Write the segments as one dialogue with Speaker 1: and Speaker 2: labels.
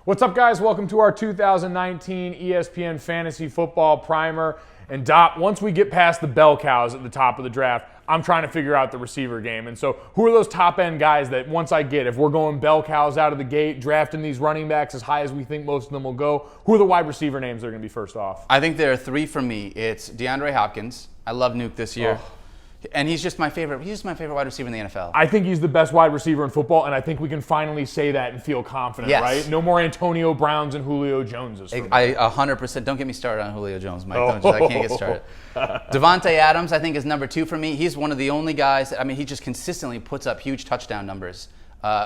Speaker 1: What's up, guys? Welcome to our 2019 ESPN Fantasy Football Primer. And Dopp, once we get past the bell cows at the top of the draft, I'm trying to figure out the receiver game. And so who are those top-end guys that once I get, if we're going bell cows out of the gate, drafting these running backs as high as we think most of them will go, who are the wide receiver names that are going to be first off?
Speaker 2: I think there are three for me. It's DeAndre Hopkins. I love Nuke this year.
Speaker 1: Oh.
Speaker 2: And he's just my favorite. He's just my favorite wide receiver in the NFL.
Speaker 1: I think he's the best wide receiver in football, and I think we can finally say that and feel confident,
Speaker 2: Yes.
Speaker 1: right? No more Antonio Browns and Julio Joneses.
Speaker 2: I 100%. Don't get me started on Julio Jones, Mike. I can't get started. Davante Adams, I think, is number 2 for me. He's one of the only guys. He just consistently puts up huge touchdown numbers.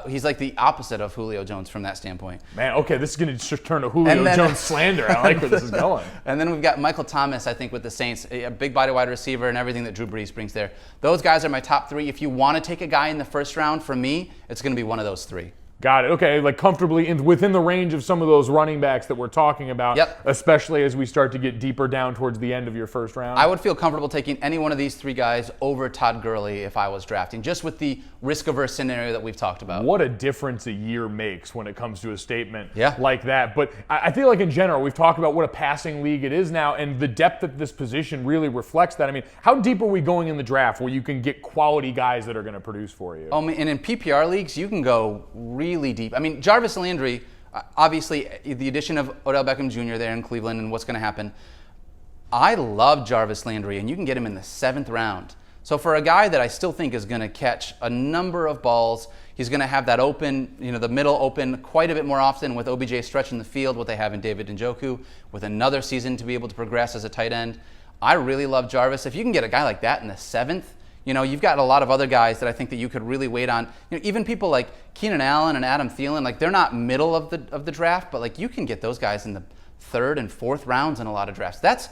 Speaker 2: He's like the opposite of Julio Jones from that standpoint.
Speaker 1: Man, okay, this is going to turn to Julio Jones slander. I like where this is going.
Speaker 2: And then we've got Michael Thomas, I think, with the Saints, a big body wide receiver and everything that Drew Brees brings there. Those guys are my top 3. If you want to take a guy in the first round, for me, it's going to be one of those 3.
Speaker 1: Got it. Okay, like comfortably within the range of some of those running backs that we're talking about,
Speaker 2: Yep.
Speaker 1: Especially as we start to get deeper down towards the end of your first round.
Speaker 2: I would feel comfortable taking any one of these 3 guys over Todd Gurley if I was drafting, just with the risk-averse scenario that we've talked about.
Speaker 1: What a difference a year makes when it comes to a statement
Speaker 2: Yeah.
Speaker 1: like that. But I feel like in general, we've talked about what a passing league it is now, and the depth of this position really reflects that. I mean, how deep are we going in the draft where you can get quality guys that are going to produce for you?
Speaker 2: And in PPR leagues, you can go really deep. Jarvis Landry, obviously the addition of Odell Beckham Jr. there in Cleveland and what's going to happen. I love Jarvis Landry, and you can get him in the 7th round. So for a guy that I still think is going to catch a number of balls, he's going to have that open, the middle open quite a bit more often with OBJ stretching the field, what they have in David Njoku, with another season to be able to progress as a tight end. I really love Jarvis. If you can get a guy like that in the 7th, you've got a lot of other guys that I think that you could really wait on. Even people like Keenan Allen and Adam Thielen, they're not middle of the draft, but you can get those guys in the 3rd and 4th rounds in a lot of drafts. That's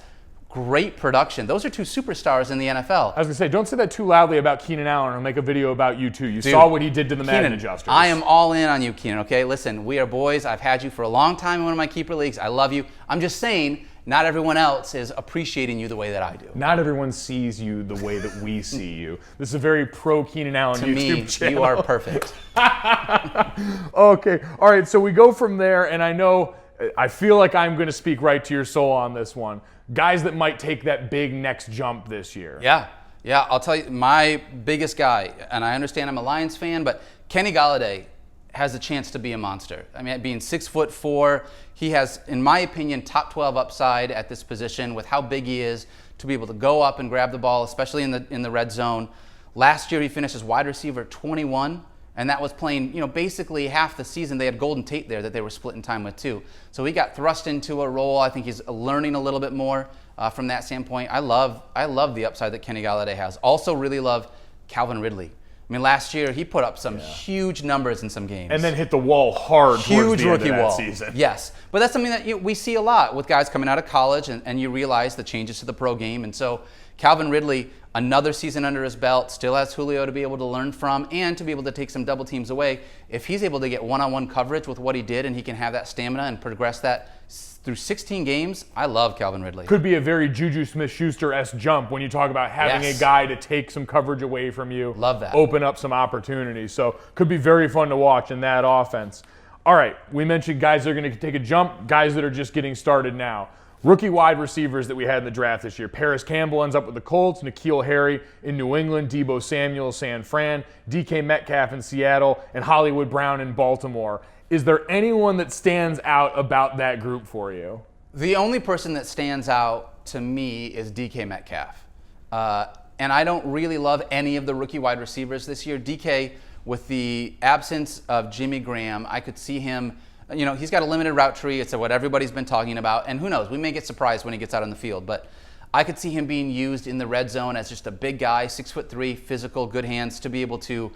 Speaker 2: great production. Those are 2 superstars in the NFL.
Speaker 1: I was going to say, don't say that too loudly about Keenan Allen. I'll make a video about you too. You saw what he did to the Madden adjusters.
Speaker 2: I am all in on you, Keenan, okay? Listen, we are boys. I've had you for a long time in one of my keeper leagues. I love you. I'm just saying, not everyone else is appreciating you the way that I do.
Speaker 1: Not everyone sees you the way that we see you. This is a very pro Keenan Allen YouTube channel.
Speaker 2: You are perfect.
Speaker 1: Okay. All right. So we go from there, and I feel like I'm going to speak right to your soul on this one. Guys that might take that big next jump this year.
Speaker 2: Yeah. I'll tell you, my biggest guy, and I understand I'm a Lions fan, but Kenny Golladay has a chance to be a monster. Being 6'4", he has, in my opinion, top 12 upside at this position with how big he is to be able to go up and grab the ball, especially in the red zone. Last year, he finished as wide receiver 21, and that was playing, basically half the season. They had Golden Tate there that they were splitting time with too. So he got thrust into a role. I think he's learning a little bit more from that standpoint. I love the upside that Kenny Golladay has. Also, really love Calvin Ridley. Last year he put up some huge numbers in some games.
Speaker 1: And then hit the wall hard towards
Speaker 2: huge
Speaker 1: the end
Speaker 2: rookie
Speaker 1: of that
Speaker 2: wall
Speaker 1: season.
Speaker 2: Yes, but that's something that we see a lot with guys coming out of college, and you realize the changes to the pro game. And so Calvin Ridley, another season under his belt, still has Julio to be able to learn from and to be able to take some double teams away. If he's able to get one-on-one coverage with what he did, and he can have that stamina and progress that through 16 games, I love Calvin Ridley.
Speaker 1: Could be a very Juju Smith-Schuster-esque jump when you talk about having a guy to take some coverage away from you.
Speaker 2: Love that.
Speaker 1: Open up some opportunities. So could be very fun to watch in that offense. All right, we mentioned guys that are going to take a jump, guys that are just getting started now. Rookie wide receivers that we had in the draft this year. Paris Campbell ends up with the Colts, N'Keal Harry in New England, Deebo Samuel, San Fran, DK Metcalf in Seattle, and Hollywood Brown in Baltimore. Is there anyone that stands out about that group for you?
Speaker 2: The only person that stands out to me is DK Metcalf. And I don't really love any of the rookie wide receivers this year. DK, with the absence of Jimmy Graham, I could see him, he's got a limited route tree. It's what everybody's been talking about. And who knows, we may get surprised when he gets out on the field. But I could see him being used in the red zone as just a big guy, 6'3", physical, good hands, to be able to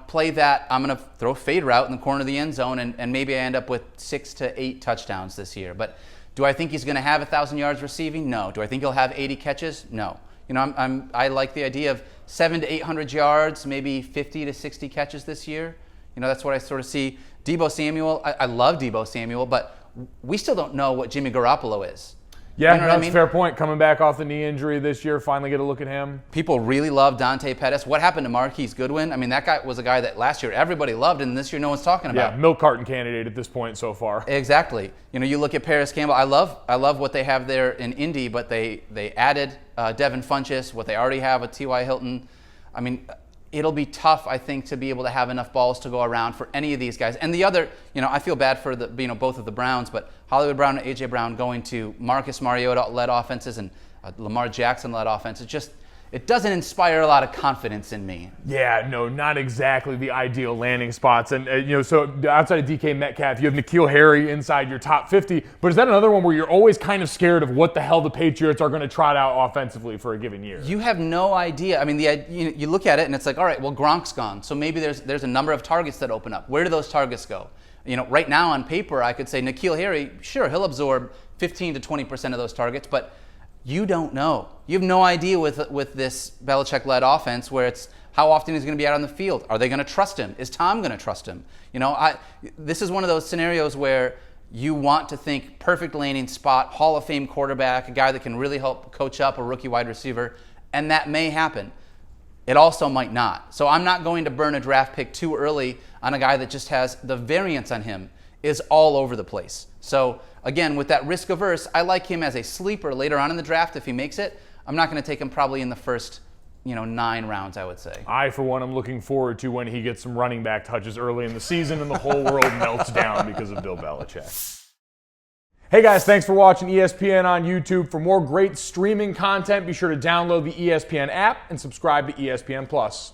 Speaker 2: play that. I'm going to throw a fade route in the corner of the end zone, and maybe I end up with 6 to 8 touchdowns this year. But do I think he's going to have 1,000 yards receiving? No. Do I think he'll have 80 catches? No. I like the idea of 700 to 800 yards, maybe 50 to 60 catches this year. That's what I sort of see. Deebo Samuel, I love Deebo Samuel, but we still don't know what Jimmy Garoppolo is.
Speaker 1: Yeah,
Speaker 2: You know what I
Speaker 1: that's
Speaker 2: mean?
Speaker 1: a fair point. Coming back off the knee injury this year, finally get a look at him.
Speaker 2: People really love Dante Pettis. What happened to Marquise Goodwin? I mean, that guy was a guy that last year everybody loved, and this year no one's talking about.
Speaker 1: Yeah, milk carton candidate at this point so far.
Speaker 2: Exactly. You know, you look at Paris Campbell. I love what they have there in Indy, but they added Devin Funchess, what they already have with T.Y. Hilton. I mean, it'll be tough, I think, to be able to have enough balls to go around for any of these guys. And the other, I feel bad for both of the Browns, but Hollywood Brown and A.J. Brown going to Marcus Mariota-led offenses and Lamar Jackson-led offenses. It doesn't inspire a lot of confidence in me.
Speaker 1: Yeah, no, not exactly the ideal landing spots. And, so outside of DK Metcalf, you have N'Keal Harry inside your top 50. But is that another one where you're always kind of scared of what the hell the Patriots are going to trot out offensively for a given year?
Speaker 2: You have no idea. I mean, you look at it and it's like, all right, well, Gronk's gone. So maybe there's a number of targets that open up. Where do those targets go? Right now on paper, I could say N'Keal Harry, sure, he'll absorb 15 to 20% of those targets, but you don't know. You have no idea with this Belichick-led offense where it's how often he's going to be out on the field. Are they going to trust him? Is Tom going to trust him? This is one of those scenarios where you want to think perfect landing spot, Hall of Fame quarterback, a guy that can really help coach up a rookie wide receiver, and that may happen. It also might not. So I'm not going to burn a draft pick too early on a guy that just has the variance on him is all over the place. So again, with that risk averse, I like him as a sleeper later on in the draft if he makes it. I'm not going to take him probably in the first 9 rounds, I would say.
Speaker 1: I, for one, am looking forward to when he gets some running back touches early in the season and the whole world melts down because of Bill Belichick. Hey guys, thanks for watching ESPN on YouTube. For more great streaming content, be sure to download the ESPN app and subscribe to ESPN+.